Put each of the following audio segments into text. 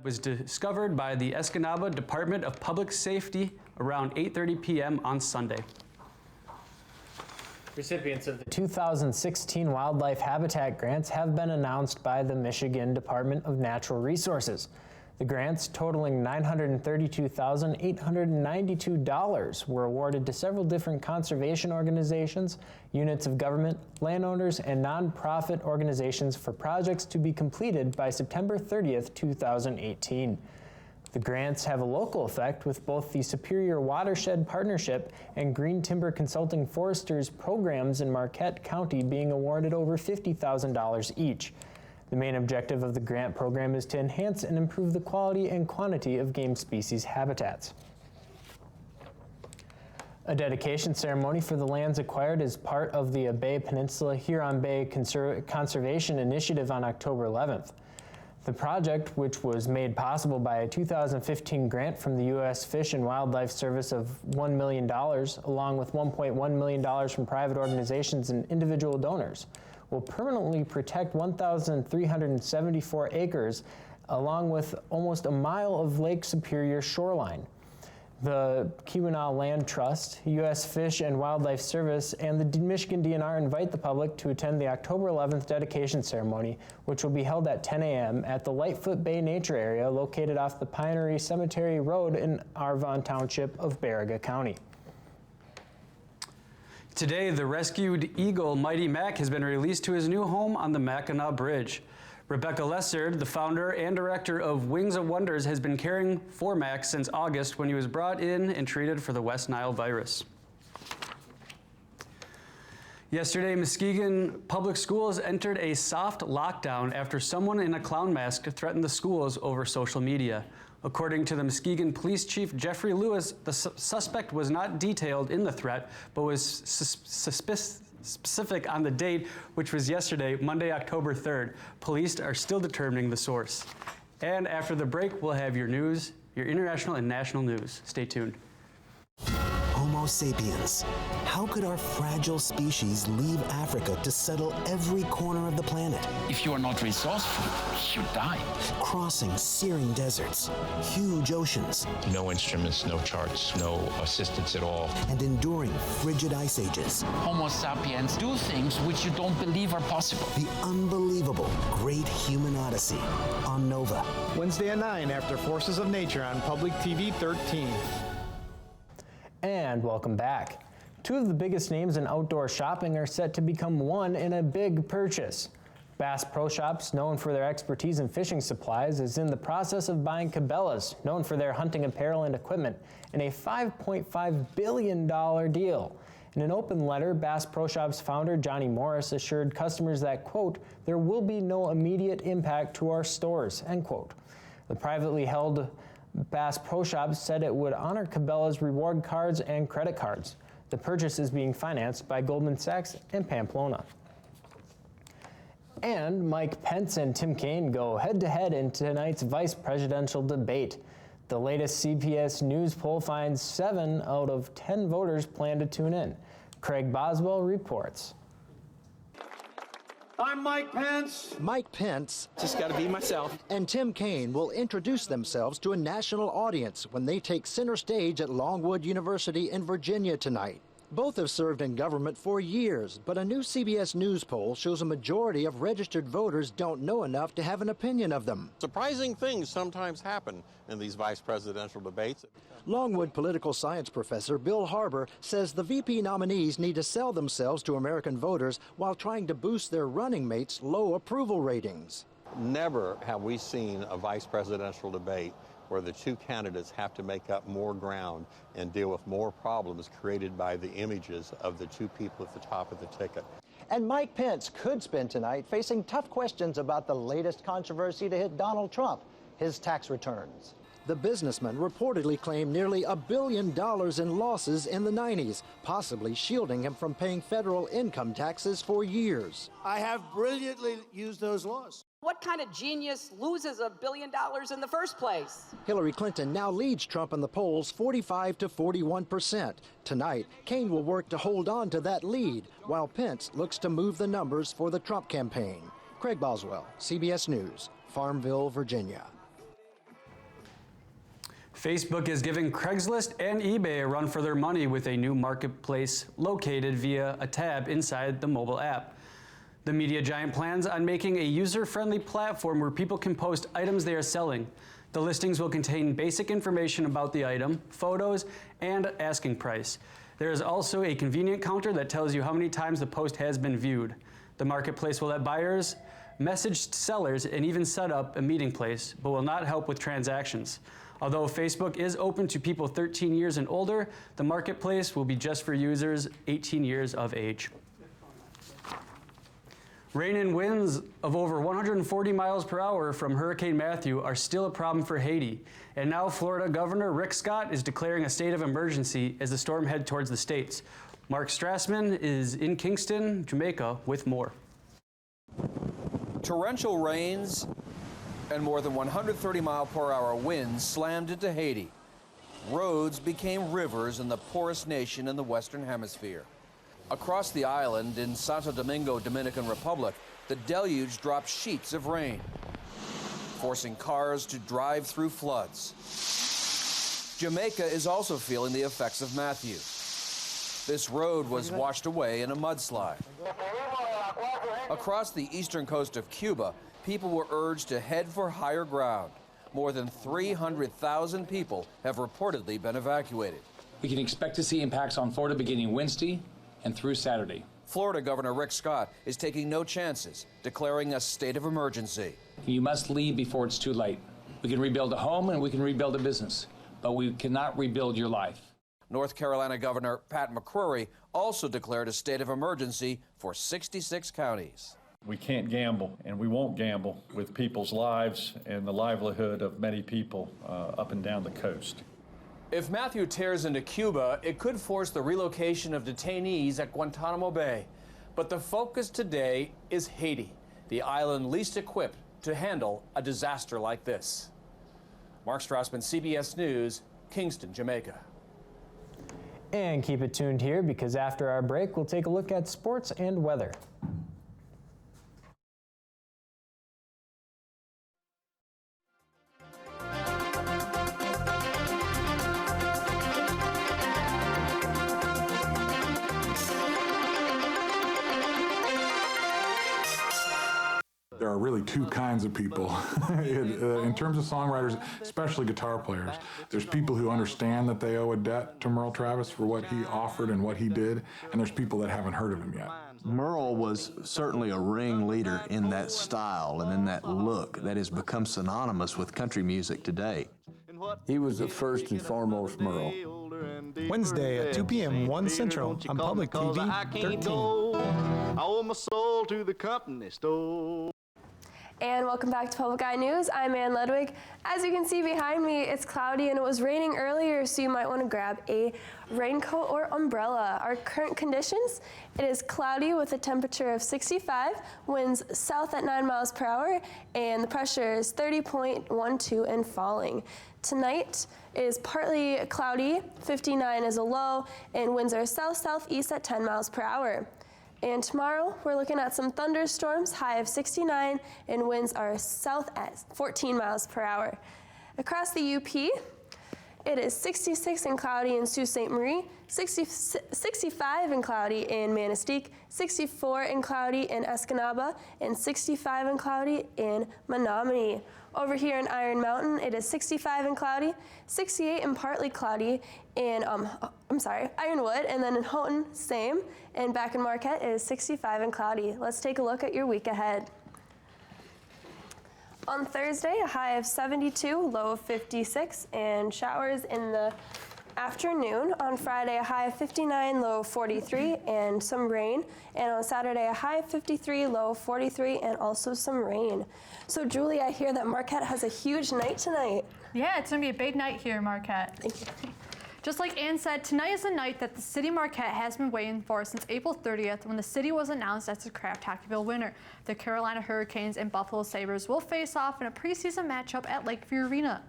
Was discovered by the Escanaba Department of Public Safety around 8:30 p.m. on Sunday. Recipients of the 2016 Wildlife Habitat Grants have been announced by the Michigan Department of Natural Resources. The grants, totaling $932,892, were awarded to several different conservation organizations, units of government, landowners, and nonprofit organizations for projects to be completed by September 30th, 2018. The grants have a local effect, with both the Superior Watershed Partnership and Green Timber Consulting Foresters programs in Marquette County being awarded over $50,000 each. The main objective of the grant program is to enhance and improve the quality and quantity of game species habitats. A dedication ceremony for the lands acquired as part of the Bay Peninsula Huron Bay Conservation Initiative on October 11th. The project, which was made possible by a 2015 grant from the U.S. Fish and Wildlife Service of $1 million, along with $1.1 million from private organizations and individual donors, will permanently protect 1,374 acres, along with almost a mile of Lake Superior shoreline. The Keweenaw Land Trust, U.S. Fish and Wildlife Service, and the Michigan DNR invite the public to attend the October 11th dedication ceremony, which will be held at 10 a.m. at the Lightfoot Bay Nature Area located off the Pinery Cemetery Road in Arvon Township of Baraga County. Today, the rescued eagle Mighty Mac has been released to his new home on the Mackinac Bridge. Rebecca Lessard, the founder and director of Wings of Wonders, has been caring for Mac since August when he was brought in and treated for the West Nile virus. Yesterday, Muskegon Public Schools entered a soft lockdown after someone in a clown mask threatened the schools over social media. According to the Muskegon Police Chief Jeffrey Lewis, the suspect was not detailed in the threat, but was specific on the date, which was yesterday, Monday, October 3rd. Police are still determining the source. And after the break, we'll have your news, your international and national news. Stay tuned. Homo sapiens. How could our fragile species leave Africa to settle every corner of the planet? If you are not resourceful, you die. Crossing searing deserts, huge oceans. No instruments, no charts, no assistance at all. And enduring frigid ice ages. Homo sapiens do things which you don't believe are possible. The unbelievable Great Human Odyssey on Nova. Wednesday at 9 after Forces of Nature on Public TV 13. And welcome back. Two of the biggest names in outdoor shopping are set to become one in a big purchase. Bass Pro Shops, known for their expertise in fishing supplies, is in the process of buying Cabela's, known for their hunting apparel and equipment, in a $5.5 billion deal. In an open letter, Bass Pro Shops founder Johnny Morris assured customers that, quote, there will be no immediate impact to our stores, end quote. The privately held Bass Pro Shops said it would honor Cabela's reward cards and credit cards. The purchase is being financed by Goldman Sachs and Pamplona. And Mike Pence and Tim Kaine go head-to-head in tonight's vice presidential debate. The latest CBS News poll finds 7 out of 10 voters plan to tune in. Craig Boswell reports. I'm Mike Pence. Mike Pence, Just got to be myself. and Tim Kaine will introduce themselves to a national audience when they take center stage at Longwood University in Virginia tonight. Both have served in government for years, but a new CBS News poll shows a majority of registered voters don't know enough to have an opinion of them. Surprising things sometimes happen in these vice presidential debates. Longwood political science professor Bill Harbour says the VP nominees need to sell themselves to American voters while trying to boost their running mates' low approval ratings. Never have we seen a vice presidential debate where the two candidates have to make up more ground and deal with more problems created by the images of the two people at the top of the ticket. And Mike Pence could spend tonight facing tough questions about the latest controversy to hit Donald Trump, his tax returns. The businessman reportedly claimed nearly $1 billion in losses in the 90s, possibly shielding him from paying federal income taxes for years. I have brilliantly used those laws. What kind of genius loses $1 billion in the first place? Hillary Clinton now leads Trump in the polls 45 to 41%. Tonight, Kaine will work to hold on to that lead, while Pence looks to move the numbers for the Trump campaign. Craig Boswell, CBS News, Farmville, Virginia. Facebook is giving Craigslist and eBay a run for their money with a new marketplace located via a tab inside the mobile app. The media giant plans on making a user-friendly platform where people can post items they are selling. The listings will contain basic information about the item, photos, and asking price. There is also a convenient counter that tells you how many times the post has been viewed. The marketplace will let buyers message sellers and even set up a meeting place, but will not help with transactions. Although Facebook is open to people 13 years and older, the marketplace will be just for users 18 years of age. Rain and winds of over 140 miles per hour from Hurricane Matthew are still a problem for Haiti. And now Florida Governor Rick Scott is declaring a state of emergency as the storm heads towards the states. Mark Strassman is in Kingston, Jamaica with more. Torrential rains and more than 130-mile-per-hour winds slammed into Haiti. Roads became rivers in the poorest nation in the Western Hemisphere. Across the island in Santo Domingo, Dominican Republic, the deluge dropped sheets of rain, forcing cars to drive through floods. Jamaica is also feeling the effects of Matthew. This road was washed away in a mudslide. Across the eastern coast of Cuba, people were urged to head for higher ground. More than 300,000 people have reportedly been evacuated. We can expect to see impacts on Florida beginning Wednesday and through Saturday. Florida Governor Rick Scott is taking no chances, declaring a state of emergency. You must leave before it's too late. We can rebuild a home and we can rebuild a business, but we cannot rebuild your life. North Carolina Governor Pat McCrory also declared a state of emergency for 66 counties. We can't gamble, and we won't gamble with people's lives and the livelihood of many people up and down the coast. If Matthew tears into Cuba, it could force the relocation of detainees at Guantanamo Bay. But the focus today is Haiti, the island least equipped to handle a disaster like this. Mark Strassman, CBS News, Kingston, Jamaica. And keep it tuned here because after our break, we'll take a look at sports and weather. There are really two kinds of people. In terms of songwriters, especially guitar players, there's people who understand that they owe a debt to Merle Travis for what he offered and what he did, and there's people that haven't heard of him yet. Merle was certainly a ringleader in that style and in that look that has become synonymous with country music today. He was the first and foremost Merle. Wednesday at 2 p.m. 1 Central on Public TV 13. I owe my soul to the company store. And welcome back to Public Eye News. I'm Ann Ludwig. As you can see behind me, it's cloudy and it was raining earlier, so you might want to grab a raincoat or umbrella. Our current conditions, it is cloudy with a temperature of 65, winds south at 9 miles per hour, and the pressure is 30.12 and falling. Tonight is partly cloudy, 59 is a low, and winds are south-southeast at 10 miles per hour. And tomorrow, we're looking at some thunderstorms, high of 69, and winds are south at 14 miles per hour. Across the UP, it is 66 and cloudy in Sault Ste. Marie, 65 and cloudy in Manistee, 64 and cloudy in Escanaba, and 65 and cloudy in Menominee. Over here in Iron Mountain, it is 65 and cloudy, 68 and partly cloudy in, Ironwood, and then in Houghton, same, and back in Marquette, it is 65 and cloudy. Let's take a look at your week ahead. On Thursday, a high of 72, low of 56, and showers in the afternoon. On Friday, a high of 59, low of 43, and some rain. And on Saturday, a high of 53, low of 43, and also some rain. So, Julie, I hear that Marquette has a huge night tonight. Yeah, it's going to be a big night here in Marquette. Thank you. Just like Ann said, tonight is the night that the city of Marquette has been waiting for since April 30th when the city was announced as the Craftacular winner. The Carolina Hurricanes and Buffalo Sabres will face off in a preseason matchup at Lakeview Arena.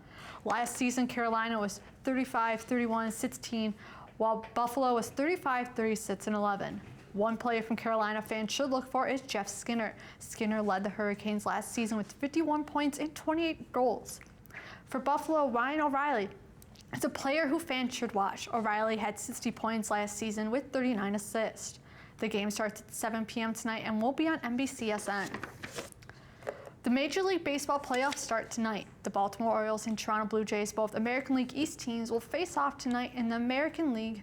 Last season, Carolina was 35-31-16, while Buffalo was 35-36-11. One player from Carolina fans should look for is Jeff Skinner. Skinner led the Hurricanes last season with 51 points and 28 goals. For Buffalo, Ryan O'Reilly It's a player who fans should watch. O'Reilly had 60 points last season with 39 assists. The game starts at 7 p.m. tonight and will be on NBCSN. The Major League Baseball playoffs start tonight. The Baltimore Orioles and Toronto Blue Jays, both American League East teams, will face off tonight in the American League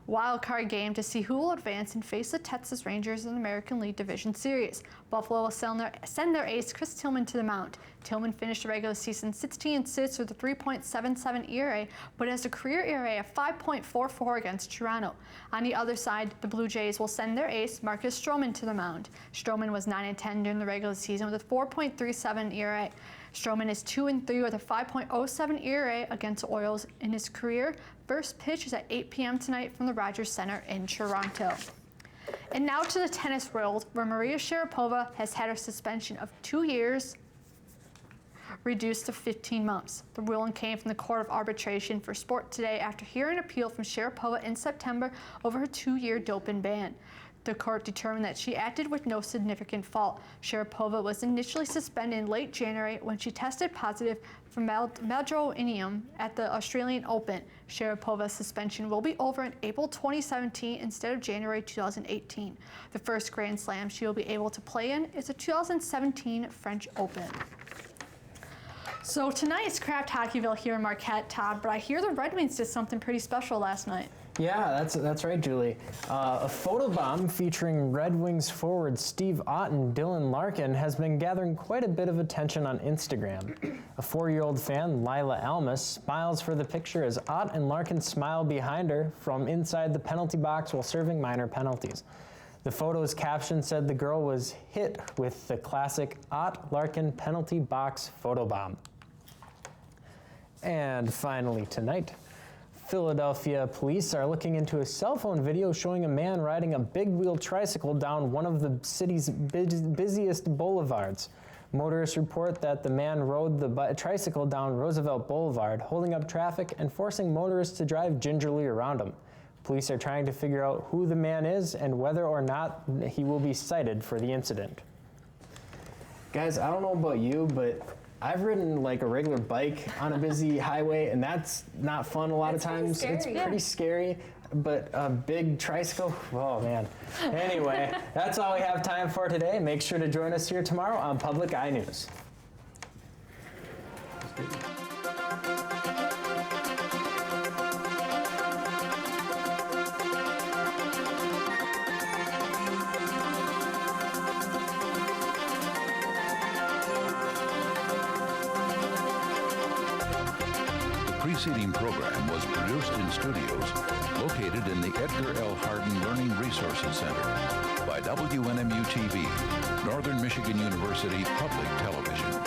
wildcard game to see who will advance and face the Texas Rangers in the American League Division Series. Buffalo will send their ace Chris Tillman to the mound. Tillman finished the regular season 16-6 with a 3.77 ERA, but has a career ERA of 5.44 against Toronto. On the other side, the Blue Jays will send their ace Marcus Stroman to the mound. Stroman was 9-10 during the regular season with a 4.37 ERA. Stroman is 2-3 with a 5.07 ERA against the Orioles in his career. First pitch is at 8 p.m. tonight from the Rogers Center in Toronto. And now to the tennis world, where Maria Sharapova has had her suspension of 2 years reduced to 15 months. The ruling came from the Court of Arbitration for Sport today after hearing an appeal from Sharapova in September over her 2-year doping ban. The court determined that she acted with no significant fault. Sharapova was initially suspended in late January when she tested positive for meldonium at the Australian Open. Sharapova's suspension will be over in April 2017 instead of January 2018. The first Grand Slam she will be able to play in is the 2017 French Open. So tonight is Kraft Hockeyville here in Marquette, Todd, but I hear the Red Wings did something pretty special last night. Yeah, that's right, Julie. A photobomb featuring Red Wings forward Steve Ott and Dylan Larkin has been gathering quite a bit of attention on Instagram. A 4-year-old fan, Lila Almus, smiles for the picture as Ott and Larkin smile behind her from inside the penalty box while serving minor penalties. The photo's caption said the girl was hit with the classic Ott-Larkin penalty box photobomb. And finally tonight, Philadelphia police are looking into a cell phone video showing a man riding a big-wheel tricycle down one of the city's busiest boulevards. Motorists report that the man rode the tricycle down Roosevelt Boulevard, holding up traffic and forcing motorists to drive gingerly around him. Police are trying to figure out who the man is and whether or not he will be cited for the incident. Guys, I don't know about you, but I've ridden like a regular bike on a busy highway, and that's not fun a lot of times. It's pretty scary, but a big tricycle, oh man. Anyway, that's all we have time for today. Make sure to join us here tomorrow on Public Eye News. The preceding program was produced in studios located in the Edgar L. Hardin Learning Resources Center by WNMU-TV, Northern Michigan University Public Television.